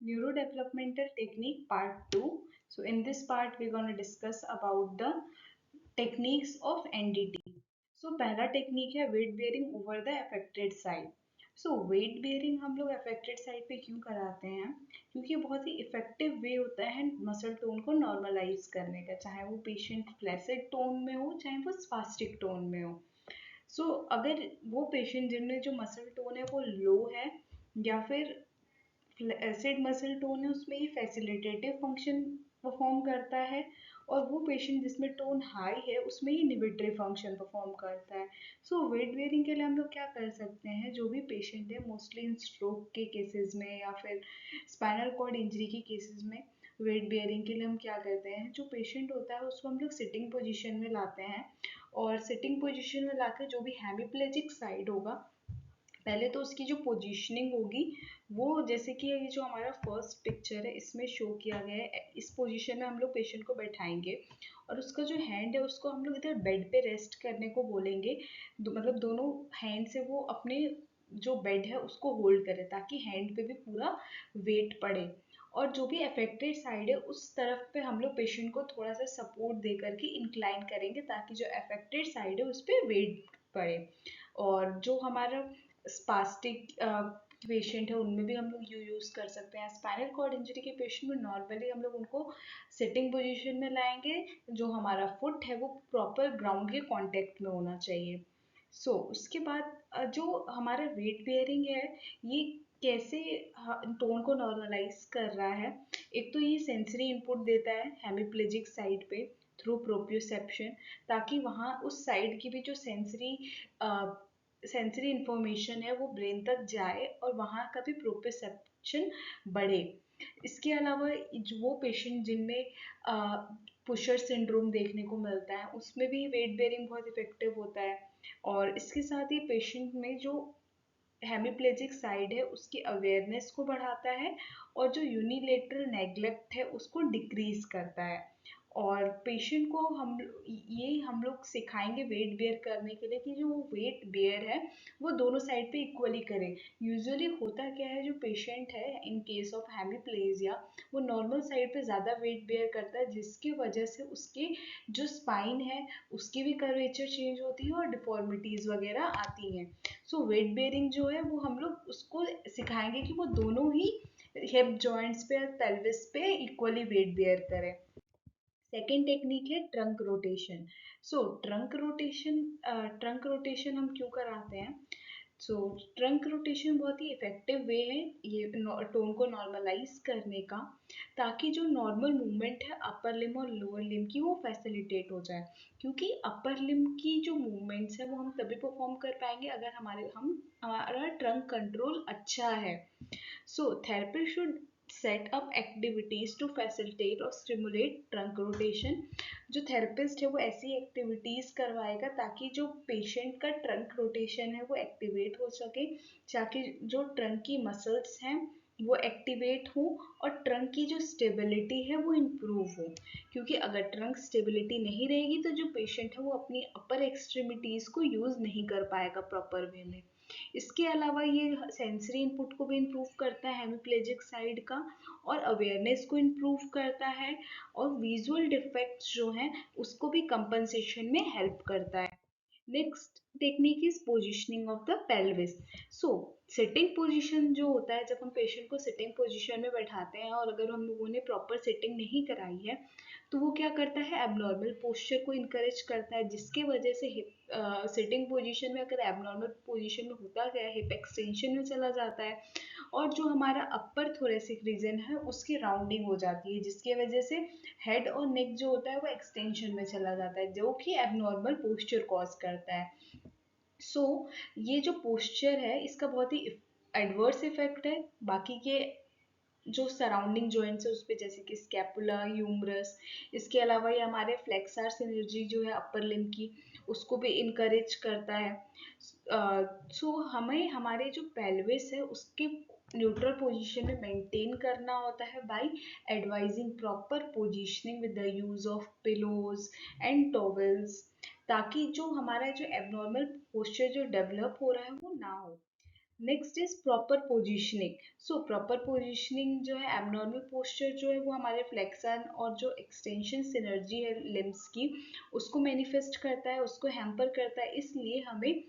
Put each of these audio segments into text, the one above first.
Neurodevelopmental technique part 2. So in this part we're going to discuss about the techniques of NDT. So पहला technique है weight bearing over the affected side. So weight bearing हम लोग affected side पे क्यों कराते हैं? क्योंकि ये बहुत ही इफेक्टिव वे होता है मसल टोन को नॉर्मलाइज करने का, चाहे वो पेशेंट फ्लैसिड टोन में हो चाहे वो स्पास्टिक टोन में हो. अगर वो पेशेंट जिनमें जो मसल टोन है वो लो है या फिर फ्लैसिड मसल टोन है, उसमें ये फैसिलिटेटिव फंक्शन परफॉर्म करता है, और वो पेशेंट जिसमें टोन हाई है उसमें ये इनहिबिटरी फंक्शन परफॉर्म करता है. वेट बेयरिंग के लिए हम लोग क्या कर सकते हैं? जो भी पेशेंट है मोस्टली इन स्ट्रोक के केसेस में या फिर स्पाइनल कॉर्ड इंजरी के केसेस में वेट बेयरिंग के लिए हम क्या करते हैं, जो पेशेंट होता है उसको हम लोग सिटिंग पोजीशन में लाते हैं, और सिटिंग पोजीशन में लाकर जो भी हेमिप्लेजिक साइड होगा, पहले तो उसकी जो पोजीशनिंग होगी वो, जैसे कि ये जो हमारा फर्स्ट पिक्चर है इसमें शो किया गया है, इस पोजीशन में हम लोग पेशेंट को बैठाएंगे और उसका जो हैंड है उसको हम लोग इधर बेड पे रेस्ट करने को बोलेंगे. मतलब दोनों हैंड से वो अपने जो बेड है उसको होल्ड करे ताकि हैंड पे भी पूरा वेट पड़े, और जो भी अफेक्टेड साइड है उस तरफ पे हम लोग पेशेंट को थोड़ा सा सपोर्ट दे करके इंक्लाइन करेंगे ताकि जो अफेक्टेड साइड है उस पर वेट पड़े. और जो हमारा स्पास्टिक पेशेंट है उनमें भी हम लोग यूज़ कर सकते हैं. स्पाइनल कॉर्ड इंजरी के पेशेंट में नॉर्मली हम लोग उनको सिटिंग पोजीशन में लाएंगे, जो हमारा फुट है वो प्रॉपर ग्राउंड के कांटेक्ट में होना चाहिए. उसके बाद जो हमारा वेट बेयरिंग है ये कैसे टोन को नॉर्मलाइज कर रहा है. एक तो ये सेंसरी इनपुट देता है हेमिप्लेजिक साइड पे थ्रू प्रोप्रियोसेप्शन, ताकि वहाँ उस साइड की भी जो सेंसरी इंफॉर्मेशन है वो ब्रेन तक जाए और वहाँ का भी प्रोप्रियोसेप्शन बढ़े. इसके अलावा वो पेशेंट जिनमें पुशर सिंड्रोम देखने को मिलता है उसमें भी वेट बेयरिंग बहुत इफेक्टिव होता है. और इसके साथ ही पेशेंट में जो हेमिप्लेजिक साइड है उसकी अवेयरनेस को बढ़ाता है, और जो यूनिलेटरल नेग्लेक्ट है उसको डिक्रीज करता है. और पेशेंट को हम लोग सिखाएंगे वेट बेयर करने के लिए कि जो वेट बेयर है वो दोनों साइड पे इक्वली करें. यूजुअली होता क्या है, जो पेशेंट है इन केस ऑफ हेमिप्लेजिया वो नॉर्मल साइड पे ज़्यादा वेट बेयर करता है, जिसकी वजह से उसके जो स्पाइन है उसकी भी कर्वेचर चेंज होती है और डिफॉर्मिटीज़ वगैरह आती हैं. वेट बेयरिंग जो है वो हम लोग उसको सिखाएंगे कि वो दोनों ही हिप जॉइंट्स पे और पेल्विस पे इक्वली वेट बेयर करें. सेकेंड टेक्निक है ट्रंक रोटेशन. ट्रंक रोटेशन हम क्यों कराते हैं? ट्रंक रोटेशन बहुत ही इफेक्टिव वे है ये टोन को नॉर्मलाइज करने का, ताकि जो नॉर्मल मूवमेंट है अपर लिम और लोअर लिम की वो फैसिलिटेट हो जाए. क्योंकि अपर लिम की जो मूवमेंट्स है वो हम तभी परफॉर्म कर पाएंगे अगर हमारा ट्रंक कंट्रोल अच्छा है. Therapist should set up activities to facilitate और stimulate trunk rotation. जो थेरेपिस्ट है वो ऐसी एक्टिविटीज करवाएगा ताकि जो पेशेंट का ट्रंक रोटेशन है वो एक्टिवेट हो सके, ताकि जो ट्रंक की मसल्स हैं वो एक्टिवेट हो और ट्रंक की जो स्टेबिलिटी है वो इम्प्रूव हो. क्योंकि अगर ट्रंक स्टेबिलिटी नहीं रहेगी तो जो पेशेंट है वो अपनी अपर एक्सट्रीमिटीज को यूज नहीं कर पाएगा प्रॉपर वे में. इसके अलावा ये सेंसरी इनपुट को भी इम्प्रूव करता है हेमिप्लेजिक साइड का, और अवेयरनेस को इम्प्रूव करता है, और विजुअल डिफेक्ट्स जो हैं उसको भी कंपनसेशन में हेल्प करता है. Next technique is positioning of the pelvis. Sitting position जो होता है, जब हम पेशेंट को सिटिंग पोजीशन में बैठाते हैं और अगर हम लोगों ने प्रॉपर सिटिंग नहीं कराई है तो वो क्या करता है, एबनॉर्मल पोस्चर को इनकरेज करता है, जिसके वजह से सिटिंग पोजीशन में अगर एबनॉर्मल पोजीशन में होता गया हिप एक्सटेंशन में चला जाता है, और जो हमारा अपर थोरेसिक रीजन है उसकी राउंडिंग हो जाती है, जिसकी वजह से हेड और नेक जो होता है वो एक्सटेंशन में चला जाता है, जो कि एबनॉर्मल पोस्चर कॉज करता है. ये जो पोस्चर है इसका बहुत ही एडवर्स इफेक्ट है बाकी के जो सराउंडिंग जॉइंट्स है उस पे, जैसे कि स्कैपुला, ह्यूमरस. इसके अलावा ये हमारे फ्लेक्सर सिनर्जी जो है अपर लिम्ब की उसको भी इनकरेज करता है. हमें हमारे जो पेल्विस है उसके न्यूट्रल पोजीशन में मेंटेन करना होता है by advising proper positioning with the use of pillows and towels, ताकि जो हमारा जो एबनॉर्मल पोस्चर जो डेवलप हो रहा है वो ना हो. Next is proper positioning. So proper positioning जो है, एबनॉर्मल पोस्चर जो है वो हमारे फ्लेक्शन और जो एक्सटेंशन सिनर्जी है लिम्स की, उसको मैनिफेस्ट करता है, उसको हैम्पर करता है। इसलिए हमें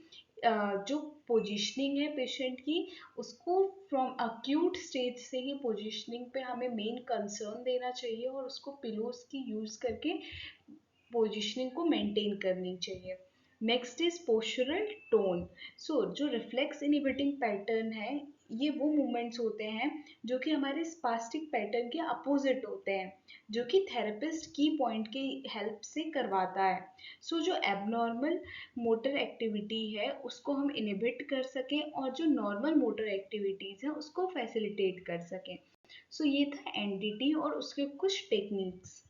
जो पोजिशनिंग है पेशेंट की, उसको फ्रॉम अक्यूट स्टेज से ही पोजिशनिंग पे हमें मेन कंसर्न देना चाहिए और उसको पिलोज की यूज करके पोजिशनिंग को मेंटेन करनी चाहिए। Next is postural tone. So जो रिफ्लेक्स इनिबिटिंग पैटर्न है, ये वो मूवमेंट्स होते हैं जो कि हमारे स्पास्टिक पैटर्न के अपोजिट होते हैं, जो कि थेरेपिस्ट की पॉइंट की हेल्प से करवाता है। सो जो एबनॉर्मल मोटर एक्टिविटी है उसको हम इनिबिट कर सकें और जो नॉर्मल मोटर एक्टिविटीज हैं उसको फैसिलिटेट कर सकें। सो ये था एनडीटी और उसके कुछ टेक्निक्स।